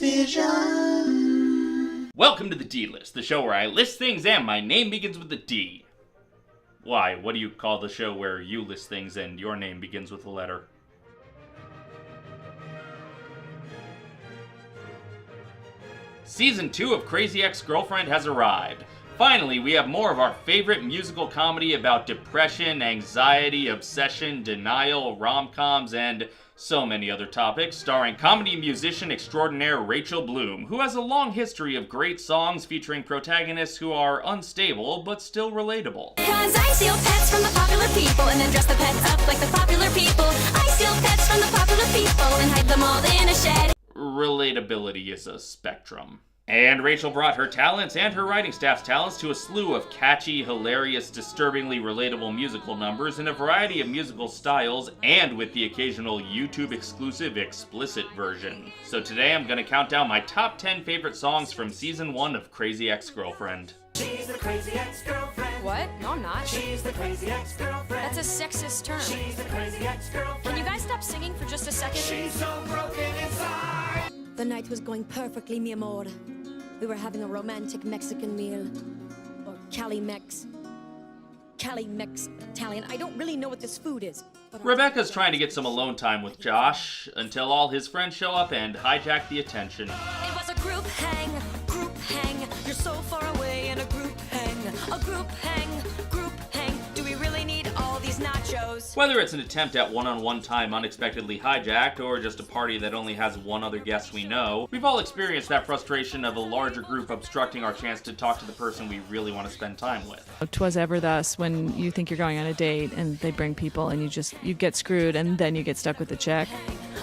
vision. Welcome to the D-List, the show where I list things and my name begins with a D. Why, what do you call the show where you list things and your name begins with a letter? Season 2 of Crazy Ex-Girlfriend has arrived. Finally, we have more of our favorite musical comedy about depression, anxiety, obsession, denial, rom-coms, and so many other topics, starring comedy musician extraordinaire Rachel Bloom, who has a long history of great songs featuring protagonists who are unstable but still relatable. Cause I steal pets from the popular people and then dress the pets up like the popular people. I steal pets from the popular people and hide them all in a shed. Relatability is a spectrum. And Rachel brought her talents and her writing staff's talents to a slew of catchy, hilarious, disturbingly relatable musical numbers in a variety of musical styles and with the occasional YouTube-exclusive explicit version. So today I'm gonna count down my top 10 favorite songs from Season 1 of Crazy Ex-Girlfriend. She's the crazy ex-girlfriend. What? No, I'm not. She's the crazy ex-girlfriend. That's a sexist term. She's the crazy ex-girlfriend. Can you guys stop singing for just a second? She's so broken inside. The night was going perfectly, mi amor. We were having a romantic Mexican meal. Or Cali-Mex. Cali-Mex Italian. I don't really know what this food is. But Rebecca's trying to get some alone time with Josh until all his friends show up and hijack the attention. It was a group hang, group hang. You're so far away in a group hang. A group hang, group hang. Do we really need all these nachos? Whether it's an attempt at one-on-one time unexpectedly hijacked, or just a party that only has one other guest we know, we've all experienced that frustration of a larger group obstructing our chance to talk to the person we really want to spend time with. 'Twas ever thus when you think you're going on a date and they bring people and you get screwed and then you get stuck with the check.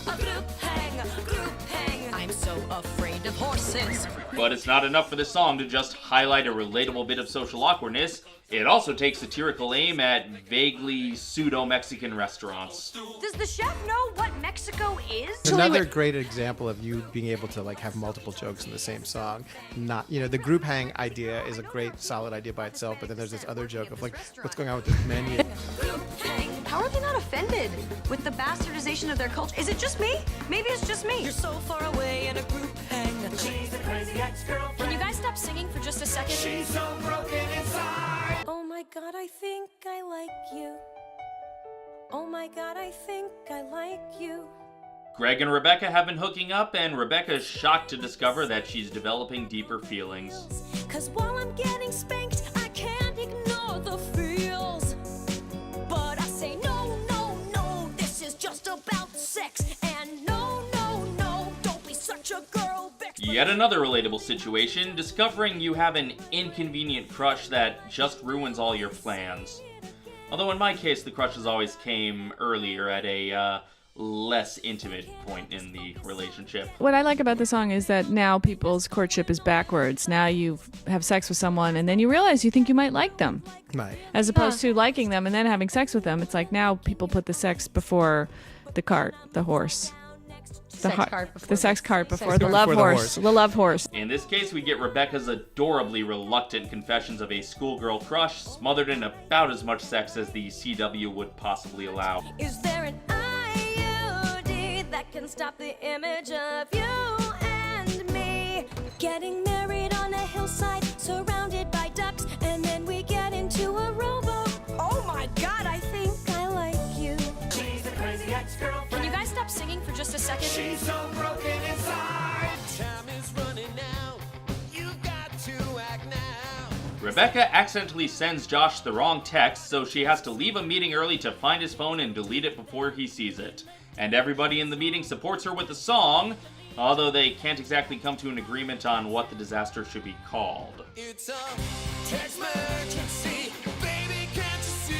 A group hang, group hang. I'm so afraid of horses. But it's not enough for this song to just highlight a relatable bit of social awkwardness. It also takes satirical aim at vaguely pseudo-Mexican restaurants. Does the chef know what Mexico is? It's another great example of you being able to have multiple jokes in the same song. Not, the group hang idea is a great solid idea by itself, but then there's this other joke of what's going on with this menu. How are they not offended with the bastardization of their culture? Is it just me? Maybe it's just me. You're so far away in a group hang. She's the crazy ex-girlfriend. Can you guys stop singing for just a second? She's so broken inside. oh my God, I think I like you. Oh my God, I think I like you. Greg and Rebecca have been hooking up, and Rebecca is shocked to discover that she's developing deeper feelings. Cause while I'm getting spanked, I can't ignore the feels. But I say no, no, no, this is just about sex. And no, no, no, don't be such a girl bitch. Yet another relatable situation, discovering you have an inconvenient crush that just ruins all your plans. Although in my case, the crushes always came earlier at a less intimate point in the relationship. What I like about the song is that now people's courtship is backwards. Now you have sex with someone and then you realize you think you might like them. Right. As opposed to liking them and then having sex with them. It's like now people put the sex before the cart, the horse. The sex cart before the love horse. The love horse. In this case, we get Rebecca's adorably reluctant confessions of a schoolgirl crush, smothered in about as much sex as the CW would possibly allow. Is there an IUD that can stop the image of you and me? Getting married on a hillside, surrounded by ducks, and then we get into a rowboat. Oh my God, I think I like you. She's the crazy ex-girlfriend. Can you guys stop singing for just a second? She's so broken inside. Time is running out. You've got to act now. Rebecca accidentally sends Josh the wrong text, so she has to leave a meeting early to find his phone and delete it before he sees it. And everybody in the meeting supports her with a song, although they can't exactly come to an agreement on what the disaster should be called. It's a text emergency, baby, can't you see?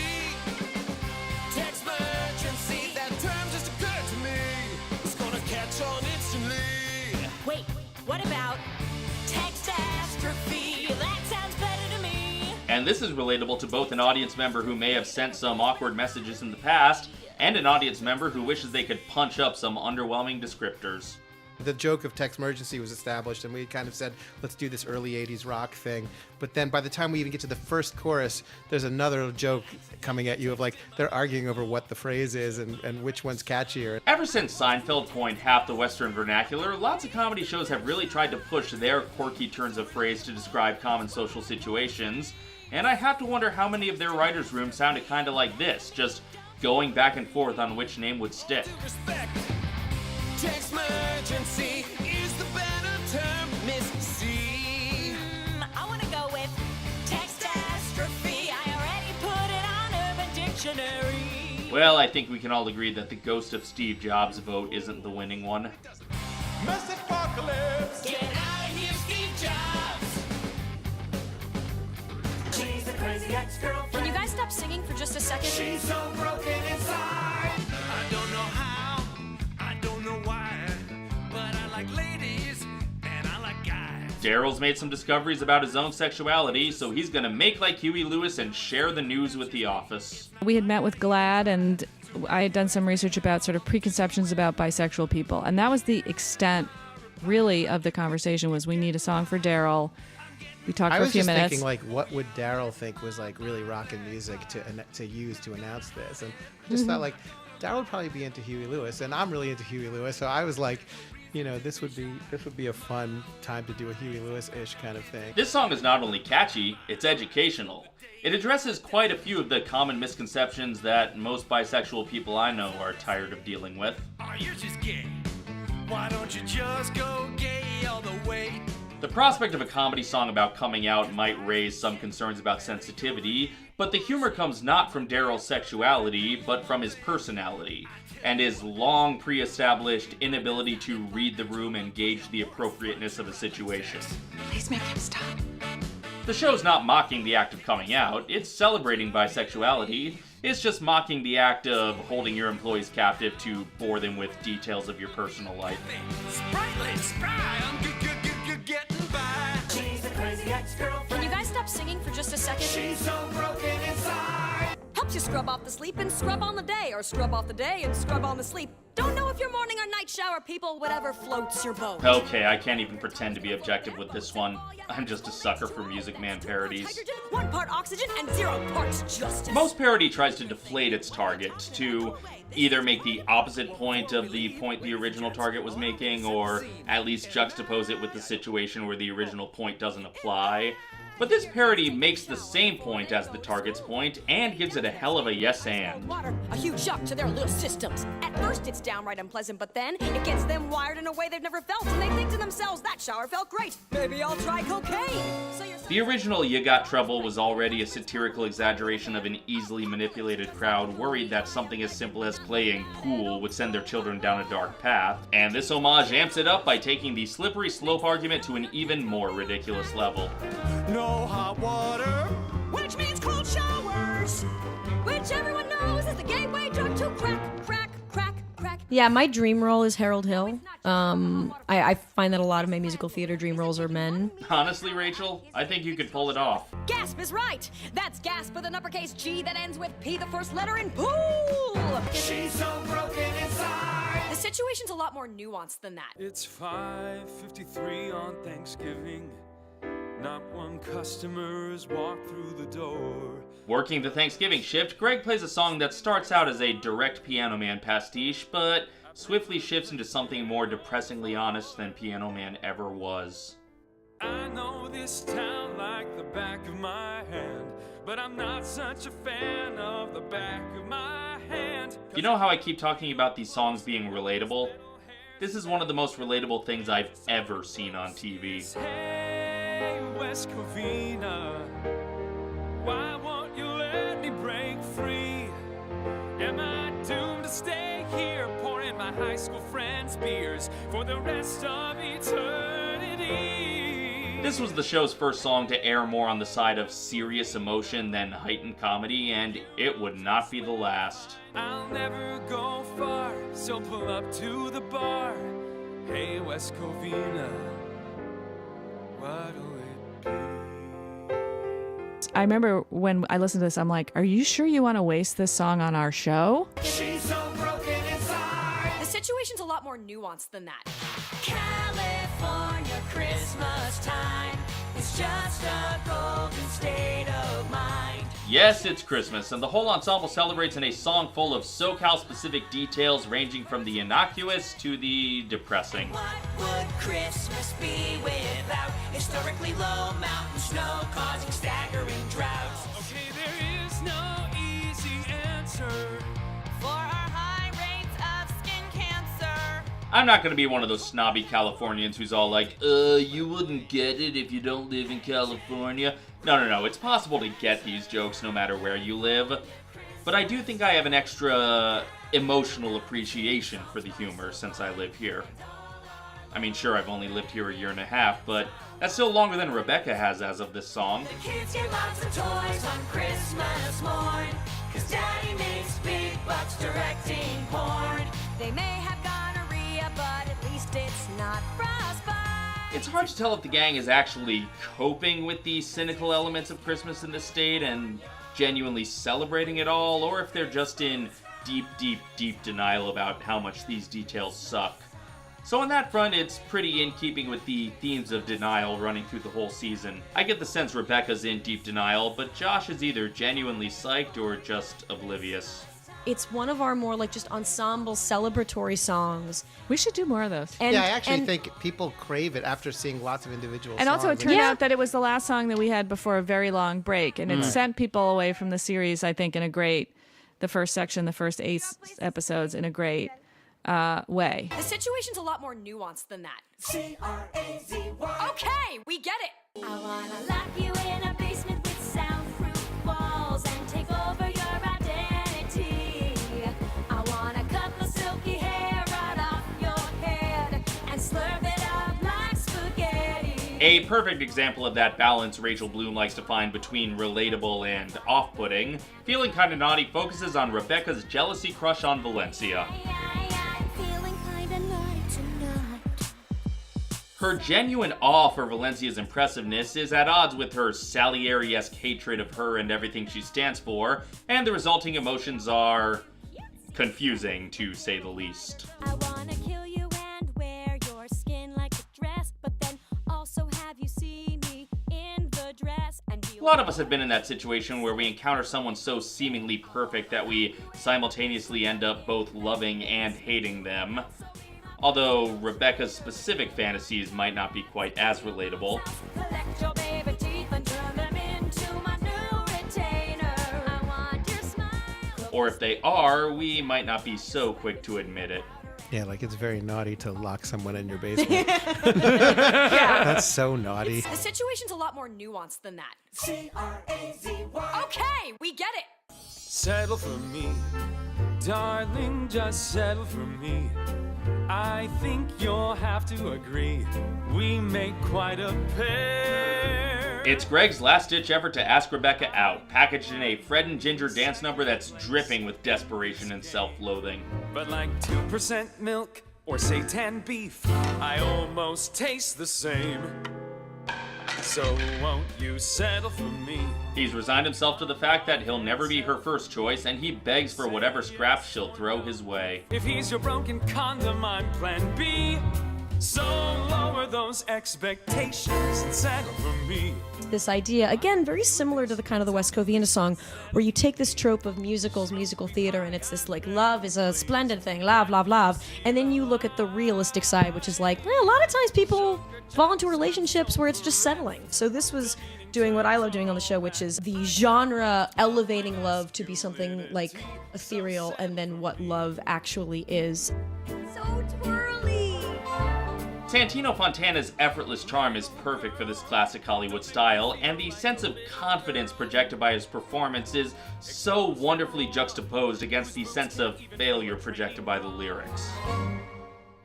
Text emergency, that term just occurred to me. It's gonna catch on instantly. Wait, what about textastrophe? That sounds better to me. And this is relatable to both an audience member who may have sent some awkward messages in the past, and an audience member who wishes they could punch up some underwhelming descriptors. The joke of Texmergency was established, and we kind of said, let's do this early 80s rock thing. But then by the time we even get to the first chorus, there's another joke coming at you of like, they're arguing over what the phrase is and which one's catchier. Ever since Seinfeld coined half the Western vernacular, lots of comedy shows have really tried to push their quirky turns of phrase to describe common social situations. And I have to wonder how many of their writers' rooms sounded kind of like this, just going back and forth on which name would stick. Texmergency is the better term, Miss C. I want to go with textastrophe. I already put it on Urban Dictionary. Well, I think we can all agree that the ghost of Steve Jobs vote isn't the winning one. Mess apocalypse. Get out of here, Steve Jobs. She's a crazy ex-girlfriend. Can you guys stop singing for just a second? She's so broken inside. I don't know how, I don't know why, but I like ladies and I like guys. Daryl's made some discoveries about his own sexuality, so he's gonna make like Huey Lewis and share the news with The Office. We had met with Glad, and I had done some research about sort of preconceptions about bisexual people, and that was the extent, really, of the conversation. Was we need a song for Daryl. We talked for a few minutes. I was just thinking, like, what would Daryl think was like really rockin' music to use to announce this? And I just thought, like, Daryl would probably be into Huey Lewis, and I'm really into Huey Lewis, so I was like, you know, this would be a fun time to do a Huey Lewis-ish kind of thing. This song is not only catchy, it's educational. It addresses quite a few of the common misconceptions that most bisexual people I know are tired of dealing with. Oh, you're just gay. Why don't you just go gay all the way? The prospect of a comedy song about coming out might raise some concerns about sensitivity, but the humor comes not from Daryl's sexuality, but from his personality, and his long pre-established inability to read the room and gauge the appropriateness of a situation. Please make him stop. The show's not mocking the act of coming out, it's celebrating bisexuality. It's just mocking the act of holding your employees captive to bore them with details of your personal life. Sprightly, spry, I'm getting by. She's a crazy ex-girlfriend. Can you guys stop singing for just a second? She's so broken inside. Helps you scrub off the sleep and scrub on the day, or scrub off the day and scrub on the sleep. Don't know if you're morning or night shower people, whatever floats your boat. Okay, I can't even pretend to be objective with this one. I'm just a sucker for Music Man parodies. Hydrogen, 1 part oxygen, and 0 parts justice. Most parody tries to deflate its target, to either make the opposite point of the point the original target was making, or at least juxtapose it with the situation where the original point doesn't apply. But this parody makes the same point as the target's point, and gives it a hell of a yes and. Water, a huge shock to their little systems. At first it's downright unpleasant, but then it gets them wired in a way they've never felt, and they think to themselves, that shower felt great. Maybe I'll try cocaine. So The original You Got Trouble was already a satirical exaggeration of an easily manipulated crowd worried that something as simple as playing pool would send their children down a dark path, and this homage amps it up by taking the slippery slope argument to an even more ridiculous level. No hot water, which means cold showers, which everyone knows is the gateway drug to crack, crack, crack, crack. Yeah, my dream role is Harold Hill. I find that a lot of my musical theater dream roles are men. Honestly, Rachel, I think you could pull it off. Gasp is right. That's gasp with an uppercase G that ends with P, the first letter in pool. she's so broken inside. The situation's a lot more nuanced than that. It's 5:53 on Thanksgiving. Not one customer's walked through the door. Working the Thanksgiving shift, Greg plays a song that starts out as a direct Piano Man pastiche, but swiftly shifts into something more depressingly honest than Piano Man ever was. I know this town like the back of my hand, but I'm not such a fan of the back of my hand. You know how I keep talking about these songs being relatable? This is one of the most relatable things I've ever seen on TV. Hey, West Covina, why won't you let me break free? Am I doomed to stay here, pouring my high school friends' beers for the rest of eternity? This was the show's first song to air more on the side of serious emotion than heightened comedy, and it would not be the last. I'll never go far, so pull up to the bar. Hey, West Covina, what'll it be? I remember when I listened to this, I'm like, are you sure you want to waste this song on our show? She's so broken inside. The situation's a lot more nuanced than that. California Christmas time is just a golden state of mind. Yes, it's Christmas, and the whole ensemble celebrates in a song full of SoCal-specific details ranging from the innocuous to the depressing. What would Christmas be without historically low mountain snow causing staggering droughts? Okay, there is no easy answer For our high rates of skin cancer. I'm not going to be one of those snobby Californians who's all like, you wouldn't get it if you don't live in California. No, it's possible to get these jokes no matter where you live. But I do think I have an extra emotional appreciation for the humor since I live here. I mean, sure, I've only lived here a year and a half, but that's still longer than Rebecca has as of this song. The kids get lots of toys on Christmas morn, 'cause daddy makes big bucks directing porn. They may have gonorrhea, but at least it's not frostbite. It's hard to tell if the gang is actually coping with the cynical elements of Christmas in the state and genuinely celebrating it all, or if they're just in deep denial about how much these details suck. So on that front, it's pretty in keeping with the themes of denial running through the whole season. I get the sense Rebecca's in deep denial, but Josh is either genuinely psyched or just oblivious. It's one of our more like just ensemble celebratory songs. We should do more of those. And, Yeah, I actually and think people crave it after seeing lots of individual And songs. also, it turned Yeah. out that it was the last song that we had before a very long break, and it sent people away from the series, I think, the first section, the first 8 episodes, in a great way. The situation's a lot more nuanced than that. C-R-A-Z-Y. Okay, we get it. I wanna lock you in a basement with soundproof walls and take over your identity. I wanna cut the silky hair right off your head and slurp it up like spaghetti. A perfect example of that balance Rachel Bloom likes to find between relatable and off-putting, Feeling Kinda Naughty focuses on Rebecca's jealousy crush on Valencia. I'm feeling kinda naughty tonight. Her genuine awe for Valencia's impressiveness is at odds with her Salieri-esque hatred of her and everything she stands for, and the resulting emotions are confusing, to say the least. I wanna kill you and wear your skin like a dress, but then also have you see me in the dress and be A lot of us have been in that situation where we encounter someone so seemingly perfect that we simultaneously end up both loving and hating them. Although Rebecca's specific fantasies might not be quite as relatable. collect your baby teeth and turn them into my new retainer. I want your smile. Or if they are, we might not be so quick to admit it. Yeah, like it's very naughty to lock someone in your basement. That's so naughty. The situation's a lot more nuanced than that. C-R-A-Z-Y. Okay, we get it. Settle for me, darling, just settle for me. I think you'll have to agree, we make quite a pair. It's Greg's last-ditch effort to ask Rebecca out, packaged in a Fred and Ginger dance number that's dripping with desperation and self-loathing. But like 2% milk or seitan beef, I almost taste the same. So won't you settle for me? He's resigned himself to the fact that he'll never be her first choice, and he begs for whatever scraps she'll throw his way. If he's your broken condom, I'm plan B. So lower those expectations and settle for me. This idea, again, very similar to the kind of the West Covina song, where you take this trope of musicals, musical theater, and it's this like love is a splendid thing, love, love, love, and then you look at the realistic side, which is like, a lot of times people fall into relationships where it's just settling. So this was doing what I love doing on the show, which is the genre elevating love to be something like ethereal, and then what love actually is. So twirly. Santino Fontana's effortless charm is perfect for this classic Hollywood style, and the sense of confidence projected by his performance is so wonderfully juxtaposed against the sense of failure projected by the lyrics.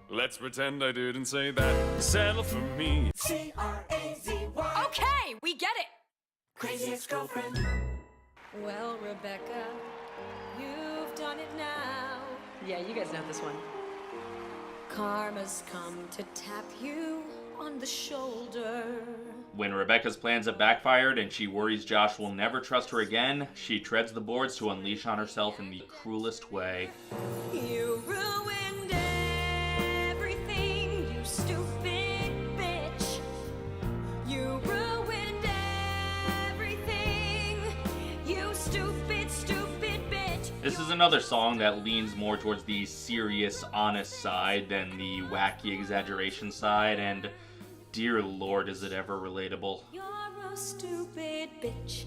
Let's pretend I didn't say that. Settle for me. C-R-A-Z-Y. Okay, we get it. Crazy ex-girlfriend. Well, Rebecca, you've done it now. Yeah, you guys know this one. Karma's come to tap you on the shoulder. When Rebecca's plans have backfired and she worries Josh will never trust her again, she treads the boards to unleash on herself in the cruelest way. You ruined everything, you stupid This is another song that leans more towards the serious, honest side than the wacky exaggeration side, and dear lord, is it ever relatable. You're a stupid bitch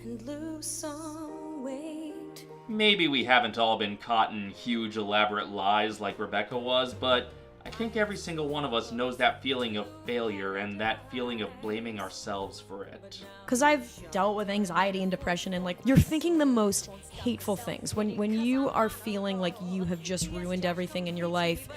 and lose some weight. Maybe we haven't all been caught in huge, elaborate lies like Rebecca was, but I think every single one of us knows that feeling of failure and that feeling of blaming ourselves for it. Because I've dealt with anxiety and depression, and like you're thinking the most hateful things when you are feeling like you have just ruined everything in your life.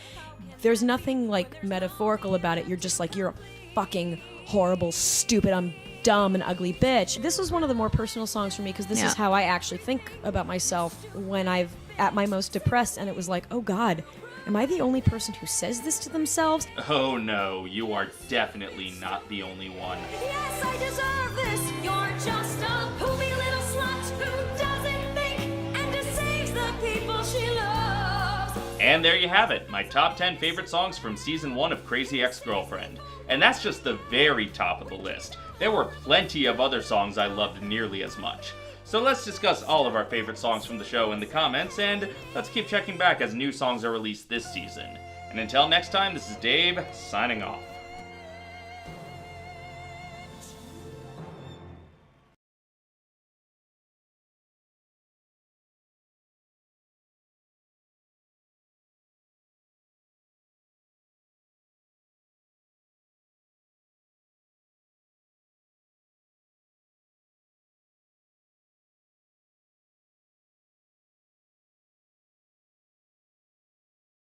There's nothing like metaphorical about it. You're just like, you're a fucking horrible, stupid, I'm dumb and ugly bitch. This was one of the more personal songs for me because this is how I actually think about myself when I've at my most depressed, and it was like, oh God, am I the only person who says this to themselves? Oh no, you are definitely not the only one. Yes, I deserve this. You're just a poopy little slut who doesn't think and deceives the people she loves. And there you have it, my top 10 favorite songs from season 1 of Crazy Ex-Girlfriend. And that's just the very top of the list. There were plenty of other songs I loved nearly as much. So let's discuss all of our favorite songs from the show in the comments, and let's keep checking back as new songs are released this season. And until next time, this is Dave, signing off.